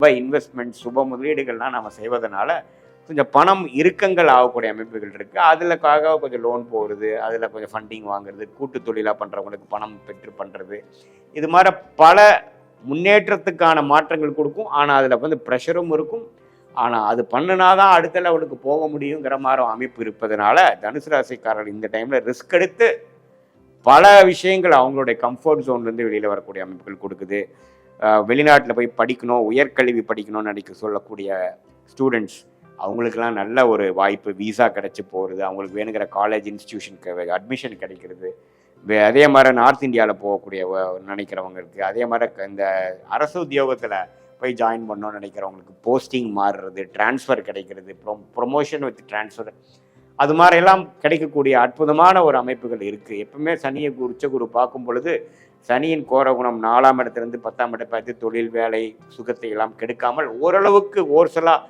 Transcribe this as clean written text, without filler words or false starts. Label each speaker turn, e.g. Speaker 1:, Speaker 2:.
Speaker 1: Investment சுப முதலீடுகள்லாம் நம்ம செய்வதனால கொஞ்சம் பணம் இறுக்கங்கள் ஆகக்கூடிய அமைப்புகள் இருக்குது. அதுலக்காக கொஞ்சம் லோன் போகிறது, அதில் கொஞ்சம் ஃபண்டிங் வாங்குறது, கூட்டு தொழிலாக பண்ணுறவங்களுக்கு பணம் பெற்று பண்ணுறது, இது மாதிரி பல முன்னேற்றத்துக்கான மாற்றங்கள் கொடுக்கும். ஆனால் அதில் வந்து ப்ரெஷரும் இருக்கும். ஆனால் அது பண்ணினாதான் அடுத்த லெவலுக்கு போக முடியுங்கிற மாதிரி அமைப்பு இருப்பதனால தனுசு ராசிக்காரர்கள் இந்த டைமில் ரிஸ்க் எடுத்து பல விஷயங்கள் அவங்களுடைய கம்ஃபர்ட் ஜோன்லேருந்து வெளியில் வரக்கூடிய அமைப்புகள் கொடுக்குது. வெளிநாட்டில் போய் படிக்கணும், உயர்கல்வி படிக்கணும்னு நினைக்க சொல்லக்கூடிய ஸ்டூடெண்ட்ஸ் அவங்களுக்கெல்லாம் நல்ல ஒரு வாய்ப்பு, விசா கிடச்சி போகிறது, அவங்களுக்கு வேணுங்கிற காலேஜ் இன்ஸ்டிடியூஷனுக்கு அட்மிஷன் கிடைக்கிறது. அதே மாதிரி நார்த் இந்தியாவில் போகக்கூடிய நினைக்கிறவங்களுக்கு, அதே மாதிரி இந்த அரசு உத்தியோகத்தில் போய் ஜாயின் பண்ணணும்னு நினைக்கிறவங்களுக்கு போஸ்டிங் மாறுறது, டிரான்ஸ்ஃபர் கிடைக்கிறது, ப்ரொமோஷன் வித் டிரான்ஸ்ஃபர், அது மாதிரியெல்லாம் கிடைக்கக்கூடிய அற்புதமான ஒரு அமைப்புகள் இருக்குது. எப்பவுமே சனியை உச்சகுரு பார்க்கும் பொழுது சனியின் கோரகுணம் 4ஆம் இடத்திலிருந்து 10ஆம் இடம் பார்த்து தொழில், வேலை, சுகத்தை எல்லாம் கெடுக்காமல் ஓரளவுக்கு ஓர்சலாக